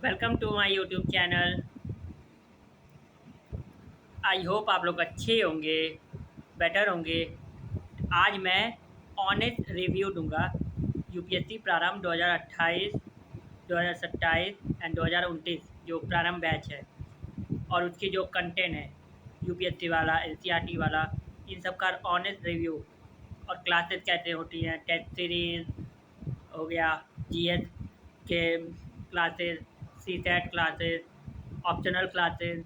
Welcome to my YouTube channel. I hope आप लोग अच्छे होंगे, बेटर होंगे। आज मैं ऑनेस्ट रिव्यू दूंगा यूपीएससी प्रारंभ 2028, 2027 एंड 2029 जो प्रारंभ बैच है और उसके जो कंटेंट है यूपीएससी वाला, एनसीईआरटी वाला, इन सब का ऑनेस्ट रिव्यू और क्लासेस कैसे होती हैं, टेस्ट सीरीज हो गया, जीएस के classes, CSAT classes, optional classes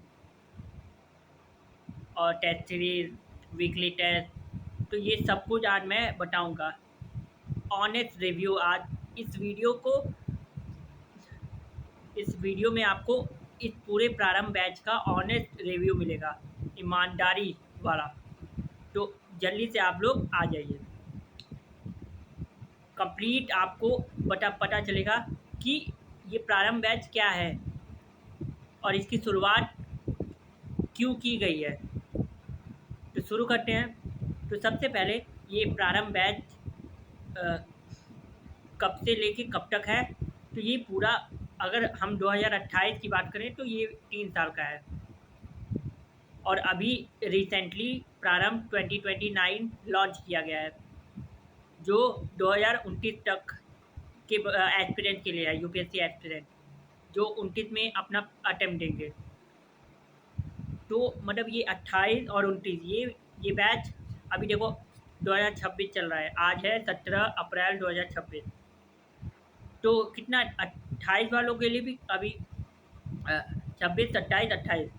और टेस्ट सीरीज, वीकली टेस्ट। तो ये सब कुछ आज मैं बताऊंगा। ऑनेस्ट रिव्यू आज इस वीडियो में आपको इस पूरे प्रारंभ बैच का ऑनेस्ट रिव्यू मिलेगा, ईमानदारी वाला। तो जल्दी से आप लोग आ जाइए। कंप्लीट आपको पता चलेगा कि ये प्रारंभ बैच क्या है और इसकी शुरुआत क्यों की गई है। तो शुरू करते हैं। तो सबसे पहले ये प्रारंभ बैच कब से लेके कब तक है। तो ये पूरा, अगर हम 2028 की बात करें तो ये 3 साल का है और अभी रिसेंटली प्रारंभ 2029 लॉन्च किया गया है जो 2029 तक के एस्पिरेंट के लिए है, यूपीएससी एस्पिरेंट जो 29 में अपना अटेम्प्ट देंगे। तो मतलब ये 28 और 29 ये बैच अभी देखो 2026 चल रहा है, आज है 17 अप्रैल 2026। तो कितना 28 वालों के लिए भी अभी 26, 27, 28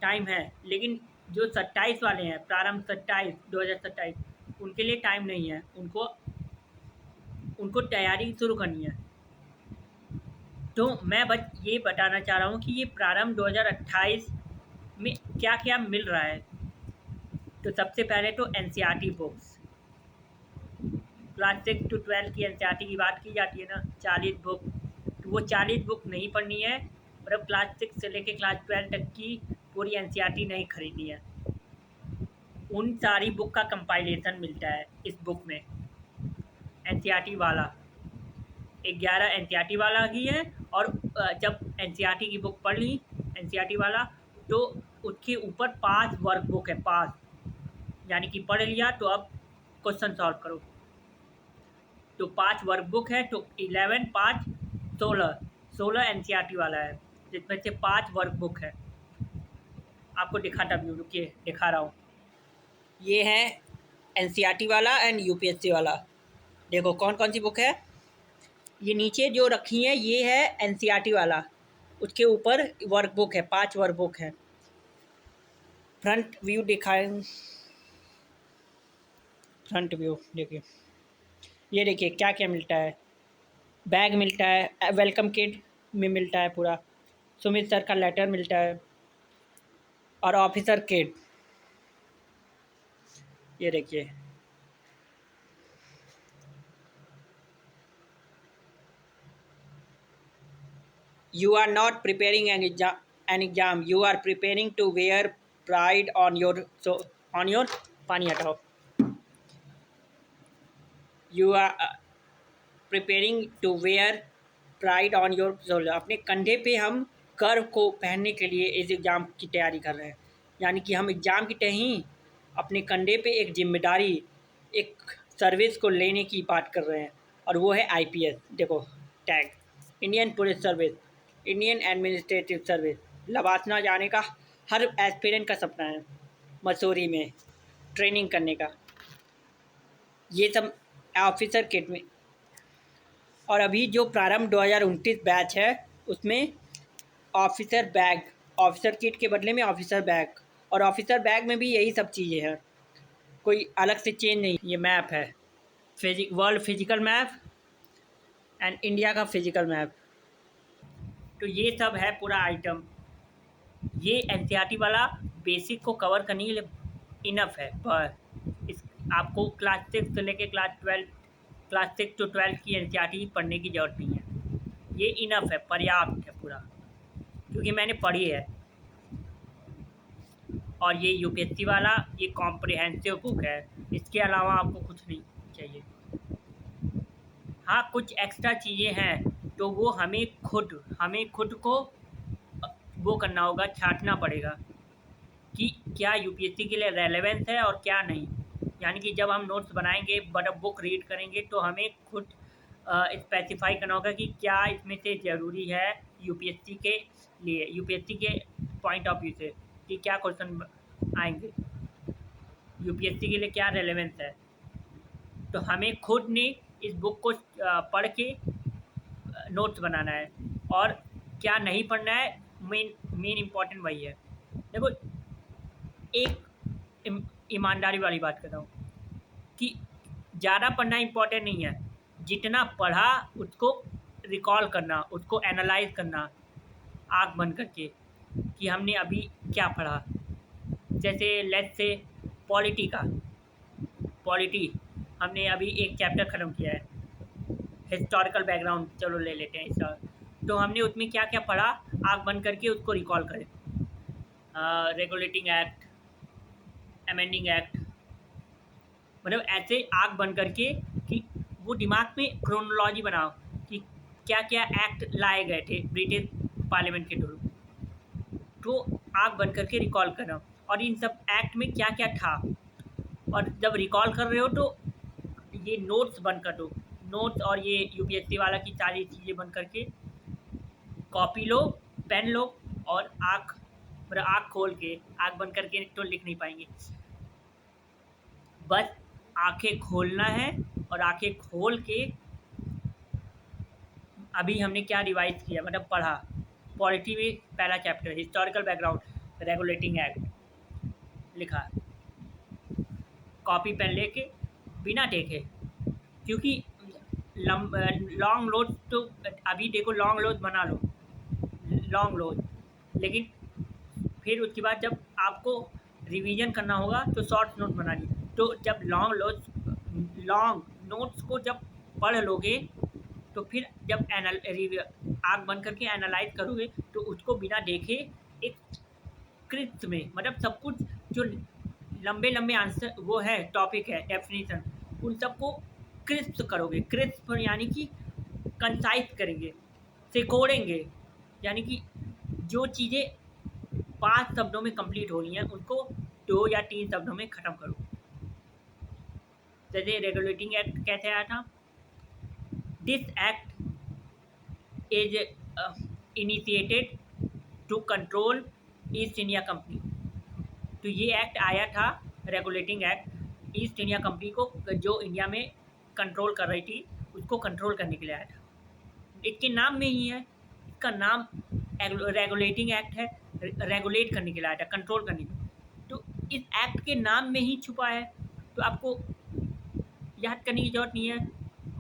टाइम है, लेकिन जो 27 वाले हैं प्रारंभ 27 2027 उनके लिए टाइम नहीं है। उनको तैयारी शुरू करनी है। तो मैं बस ये बताना चाह रहा हूँ कि ये प्रारंभ 2028 में क्या क्या मिल रहा है। तो सबसे पहले तो एनसीईआरटी बुक्स, क्लास 6 to 12 की एनसीईआरटी की बात की जाती है ना, 40 बुक। तो वो 40 बुक नहीं पढ़नी है, मतलब क्लास 6 से लेके क्लास 12 तक की पूरी एनसीईआरटी नहीं खरीदनी है। उन सारी बुक का कंपाइलेशन मिलता है इस बुक में। एनसीईआरटी वाला 11 एनसीईआरटी वाला ही है, और जब एनसीईआरटी की बुक पढ़ ली एनसीईआरटी वाला, तो उसके ऊपर 5 वर्क बुक है। 5 यानी कि पढ़ लिया तो अब क्वेश्चन सॉल्व करो। तो 5 वर्क बुक है, तो 11 5 16 एनसीईआरटी वाला है, जिसमें से 5 वर्क बुक है। आपको दिखाता भी हूँ, रुकिए दिखा रहा हूँ। ये है एनसीईआरटी वाला एंड यूपीएससी वाला। देखो कौन कौन सी बुक है। ये नीचे जो रखी है ये है एनसीईआरटी वाला, उसके ऊपर वर्क बुक है, 5 वर्क बुक है। फ्रंट व्यू दिखाएं, फ्रंट व्यू देखिए, ये देखिए क्या क्या मिलता है। बैग मिलता है, वेलकम किट में मिलता है पूरा, सुमित सर का लेटर मिलता है और ऑफिसर किट। ये देखिए you are not preparing an exam, you are preparing to wear pride on your पानी हटाओ, you are preparing to wear pride on your shoulder. अपने कंधे पे हम गर्व को पहनने के लिए इस एग्ज़ाम की तैयारी कर रहे हैं। यानी कि हम एग्ज़ाम की तहीं अपने कंधे पे एक जिम्मेदारी, एक सर्विस को लेने की बात कर रहे हैं, और वो है आईपीएस। देखो tag, Indian police service, Indian administrative service. LBSNAA जाने का हर एस्पिरेंट का सपना है, मसूरी में ट्रेनिंग करने का। ये सब ऑफिसर किट में। और अभी जो प्रारंभ 2029 बैच है उसमें ऑफिसर बैग, ऑफिसर किट के बदले में ऑफिसर बैग, और ऑफिसर बैग में भी यही सब चीज़ें हैं, कोई अलग से चेंज नहीं। ये मैप है, world physical map and India का फिजिकल मैप। तो ये सब है पूरा आइटम। ये एनसीईआरटी वाला बेसिक को कवर करने के लिए इनफ है। पर इस आपको क्लास 6 से लेके क्लास 6 to 12 की एनसीईआरटी पढ़ने की ज़रूरत नहीं है। ये इनफ है, पर्याप्त है पूरा, क्योंकि मैंने पढ़ी है। और ये यूपीएससी वाला ये कॉम्प्रिहेंसिव बुक है, इसके अलावा आपको कुछ नहीं चाहिए। हाँ कुछ एक्स्ट्रा चीज़ें हैं, तो वो हमें खुद को वो करना होगा, छाँटना पड़ेगा कि क्या यूपीएससी के लिए रेलेवेंस है और क्या नहीं। यानी कि जब हम नोट्स बनाएंगे बुक रीड करेंगे तो हमें खुद स्पेसिफाई करना होगा कि क्या इसमें से ज़रूरी है यूपीएससी के लिए, यूपीएससी के पॉइंट ऑफ व्यू से, कि क्या क्वेश्चन आएंगे, यूपीएससी के लिए क्या रेलेवेंस है। तो हमें खुद ने इस बुक को पढ़ के नोट्स बनाना है, और क्या नहीं पढ़ना है, मेन इम्पॉर्टेंट वही है। देखो, एक ईमानदारी वाली बात कर रहा हूँ कि ज़्यादा पढ़ना इम्पॉर्टेंट नहीं है, जितना पढ़ा उसको रिकॉल करना, उसको एनालाइज करना आँख बंद करके कि हमने अभी क्या पढ़ा। जैसे लेट्स से पॉलिटी हमने अभी एक चैप्टर ख़त्म किया है, हिस्टोरिकल बैकग्राउंड चलो ले लेते हैं इसका। तो हमने उसमें क्या क्या पढ़ा, आँख बंद करके उसको रिकॉल करें। रेगुलेटिंग एक्ट, अमेंडिंग एक्ट, मतलब ऐसे आँख बंद करके कि वो दिमाग में क्रोनोलॉजी बनाओ कि क्या क्या एक्ट लाए गए थे ब्रिटिश पार्लियामेंट के थ्रू, तो आँख बंद करके रिकॉल करना, और इन सब एक्ट में क्या क्या था। और जब रिकॉल कर रहे हो तो ये नोट्स बंद कर दो, नोट्स और ये यूपीएससी वाला की सारी चीज़ें बंद करके कॉपी लो, पेन लो, और आँख खोल के, आँख बंद करके तो लिख नहीं पाएंगे, बस आंखें खोलना है, और आंखें खोल के अभी हमने क्या रिवाइज किया, मतलब पढ़ा। पॉलिटी में पहला chapter historical background, regulating act लिखा, कॉपी पेन लेके बिना देखे, क्योंकि लॉन्ग नोट तो अभी देखो, लॉन्ग नोट बना लो, लॉन्ग नोट, लेकिन फिर उसके बाद जब आपको रिवीजन करना होगा तो शॉर्ट नोट बना ली। तो जब लॉन्ग नोट्स को जब पढ़ लोगे तो फिर जब आँख बंद करके एनालाइज करोगे तो उसको बिना देखे एक क्रिस्प में, मतलब सब कुछ जो लंबे लंबे आंसर वो है, टॉपिक है, डेफिनेशन, उन सबको क्रिस्प करोगे। क्रिस्प यानी कि कंसाइज करेंगे, सिकोड़ेंगे, यानी कि जो चीज़ें 5 शब्दों में कंप्लीट हो रही हैं उनको 2 या 3 शब्दों में ख़त्म करो। जैसे रेगुलेटिंग एक्ट कैसे आया था, this act is initiated to control East India company. तो ये एक्ट आया था, regulating act, East India company को जो इंडिया में कंट्रोल कर रही थी उसको कंट्रोल करने के लिए आया था। इसके नाम में ही है, इसका नाम रेगुलेटिंग एक्ट है, रेगुलेट करने के लिए आया था, कंट्रोल करने के लिए। तो इस एक्ट के नाम में ही छुपा है, तो आपको याद करने की ज़रूरत नहीं है,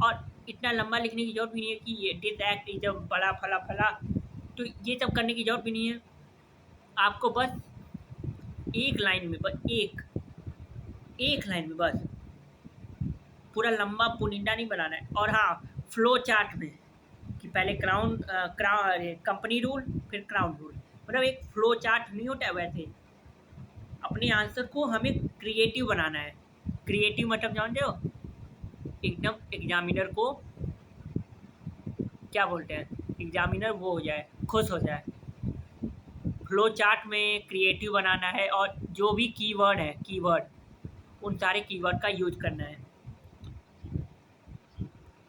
और इतना लंबा लिखने की ज़रूरत भी नहीं है कि ये दिस एक्ट इज बड़ा फला फला, तो ये सब करने की ज़रूरत भी नहीं है। आपको बस एक लाइन में, बस एक लाइन में बस पूरा लंबा पुनिंदा नहीं बनाना है। और हाँ, फ्लो चार्ट में कि पहले कंपनी रूल, फिर क्राउन रूल, मतलब एक फ्लो चार्ट नहीं होता है वैसे अपने आंसर को हमें क्रिएटिव बनाना है। क्रिएटिव मतलब जानते हो, एकदम एग्जामिनर को क्या बोलते हैं, एग्जामिनर वो हो जाए, खुश हो जाए। फ्लो चार्ट में क्रिएटिव बनाना है, और जो भी कीवर्ड है, उन सारे कीवर्ड का यूज करना है।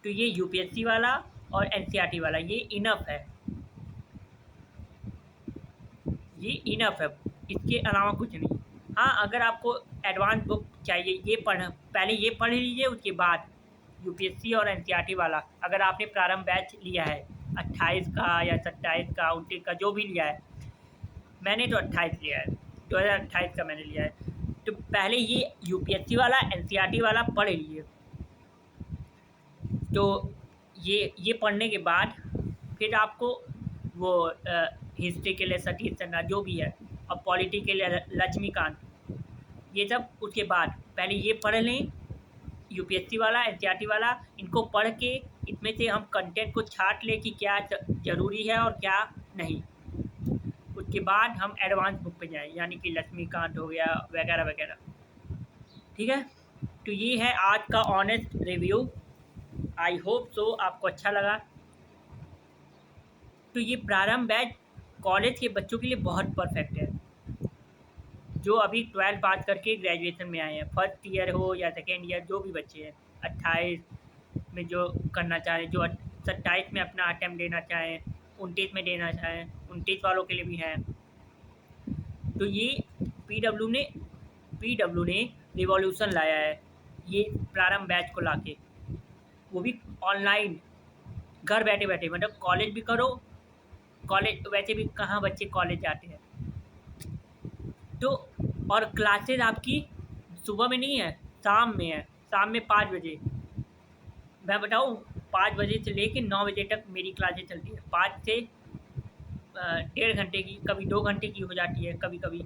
तो ये यूपीएससी वाला और एनसीईआरटी वाला ये इनफ है, ये इनफ है, इसके अलावा कुछ नहीं। हाँ, अगर आपको एडवांस बुक चाहिए, पहले ये पढ़ लीजिए, उसके बाद यूपीएससी और एनसीईआरटी वाला अगर आपने प्रारंभ बैच लिया है 28 का या 27 का 29 का जो भी लिया है, मैंने तो 28 लिया है, 2028 का मैंने लिया है, तो पहले ये यूपीएससी वाला एनसीईआरटी वाला पढ़ लीजिए। तो ये पढ़ने के बाद फिर आपको वो हिस्ट्री के लिए सतीश चंद्रा जो भी है, और पॉलिटी के लिए लक्ष्मीकांत, ये सब उसके बाद पहले ये पढ़ लें, यूपीएससी वाला, एनसीईआरटी वाला, इनको पढ़ के इसमें से हम कंटेंट को छांट लें कि क्या ज़रूरी है और क्या नहीं। उसके बाद हम एडवांस बुक पे जाएं, यानी कि लक्ष्मीकांत हो गया वगैरह वगैरह। ठीक है, तो ये है आज का honest review. I hope so आपको अच्छा लगा। तो ये प्रारंभ बैच कॉलेज के बच्चों के लिए बहुत परफेक्ट है, जो अभी 12th पास करके ग्रेजुएशन में आए हैं, फर्स्ट ईयर हो या सेकेंड ईयर, जो भी बच्चे हैं 28 में जो करना चाहें, जो 27 में अपना अटैम्प्ट देना चाहें, 29 में देना चाहें, 29 वालों के लिए भी है। तो ये पीडब्ल्यू ने रिवॉल्यूशन लाया है ये प्रारंभ बैच को लाके, वो भी ऑनलाइन, घर बैठे बैठे, मतलब कॉलेज भी करो, कॉलेज वैसे भी कहाँ बच्चे कॉलेज जाते हैं, तो और क्लासेज आपकी सुबह में नहीं है, शाम में है, शाम में 5 बजे। मैं बताऊँ, 5 बजे से लेके 9 बजे तक मेरी क्लासेज चलती है, 5 से 1.5 घंटे की, कभी 2 घंटे की हो जाती है कभी कभी।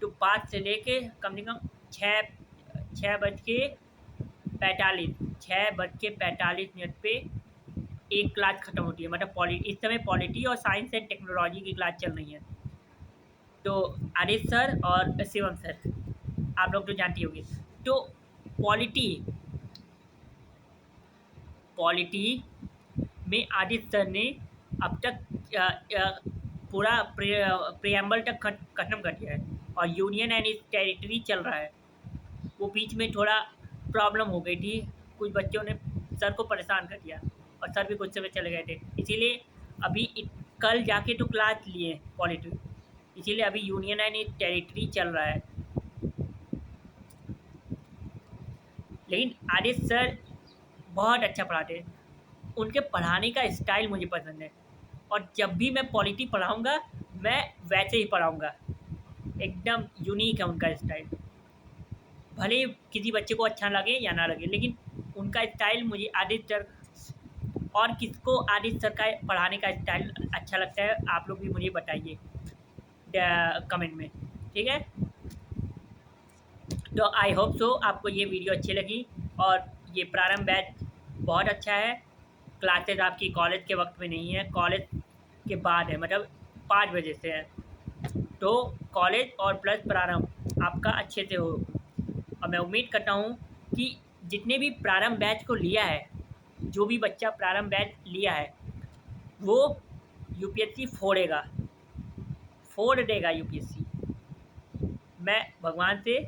तो 5 से लेके कम से कम 6:45 पे एक क्लास ख़त्म होती है, मतलब इस समय पॉलिटी और साइंस एंड टेक्नोलॉजी की क्लास चल रही है। तो आरिफ सर और शिवम सर, आप लोग तो जानते होंगे। तो पॉलिटी में आदित्य सर ने अब तक पूरा प्रियम्बल तक खत्म कर दिया है, और यूनियन एंड इस टेरिटरी चल रहा है। वो बीच में थोड़ा प्रॉब्लम हो गई थी, कुछ बच्चों ने सर को परेशान कर दिया और सर भी कुछ समय चले गए थे, इसीलिए अभी कल जाके तो क्लास लिए पॉलिटी, इसीलिए अभी यूनियन एंड इस टेरिटरी चल रहा है। लेकिन आदित्य सर बहुत अच्छा पढ़ाते हैं, उनके पढ़ाने का स्टाइल मुझे पसंद है, और जब भी मैं पॉलिटी पढ़ाऊँगा मैं वैसे ही पढ़ाऊँगा, एकदम यूनिक है उनका स्टाइल। भले ही किसी बच्चे को अच्छा लगे या ना लगे, लेकिन उनका स्टाइल मुझे आदित्य सर, और किसको आदित्य सर का पढ़ाने का स्टाइल अच्छा लगता है आप लोग भी मुझे बताइए कमेंट में, ठीक है। तो आई होप सो आपको ये वीडियो अच्छी लगी, और ये प्रारंभ बैच बहुत अच्छा है। क्लासेस आपकी कॉलेज के वक्त में नहीं है, कॉलेज के बाद है, मतलब 5 बजे से है। तो कॉलेज और प्लस प्रारंभ आपका अच्छे से हो, और मैं उम्मीद करता हूँ कि जितने भी प्रारंभ बैच को लिया है, जो भी बच्चा प्रारंभ बैच लिया है, वो यूपीएससी फोड़ देगा यूपीएससी। मैं भगवान से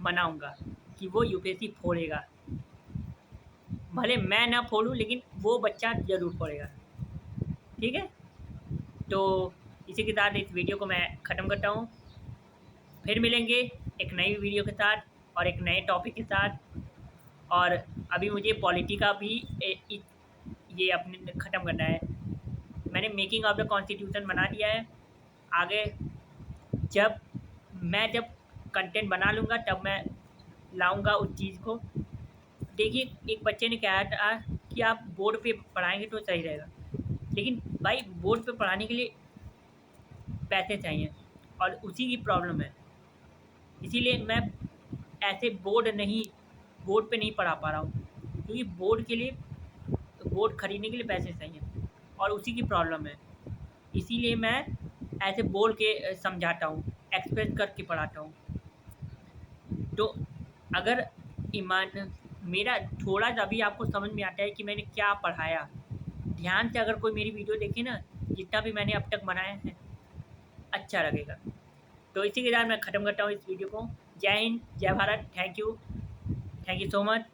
मनाऊंगा कि वो यूपीएससी फोड़ेगा, भले मैं ना फोड़ूं, लेकिन वो बच्चा ज़रूर फोड़ेगा, ठीक है। तो इसी के साथ इस वीडियो को मैं ख़त्म करता हूँ, फिर मिलेंगे एक नई वीडियो के साथ और एक नए टॉपिक के साथ। और अभी मुझे पॉलिटी का भी ये अपने ख़त्म करना है। मैंने मेकिंग ऑफ द कॉन्स्टिट्यूशन बना दिया है, आगे जब कंटेंट बना लूँगा तब मैं लाऊंगा उस चीज़ को। देखिए, एक बच्चे ने कहा था कि आप बोर्ड पे पढ़ाएंगे तो सही रहेगा, लेकिन भाई बोर्ड पे पढ़ाने के लिए पैसे चाहिए, और उसी की प्रॉब्लम है, इसीलिए मैं ऐसे बोर्ड पे नहीं पढ़ा पा रहा हूँ, क्योंकि बोर्ड खरीदने के लिए पैसे चाहिए, और उसी की प्रॉब्लम है। इसीलिए मैं ऐसे बोल के समझाता हूँ, एक्सप्रेस करके पढ़ाता हूँ। तो अगर मेरा थोड़ा सा भी आपको समझ में आता है कि मैंने क्या पढ़ाया, ध्यान से अगर कोई मेरी वीडियो देखे ना, जितना भी मैंने अब तक बनाया है, अच्छा लगेगा। तो इसी के साथ मैं ख़त्म करता हूँ इस वीडियो को। जय हिंद, जय Bharat, thank you so much.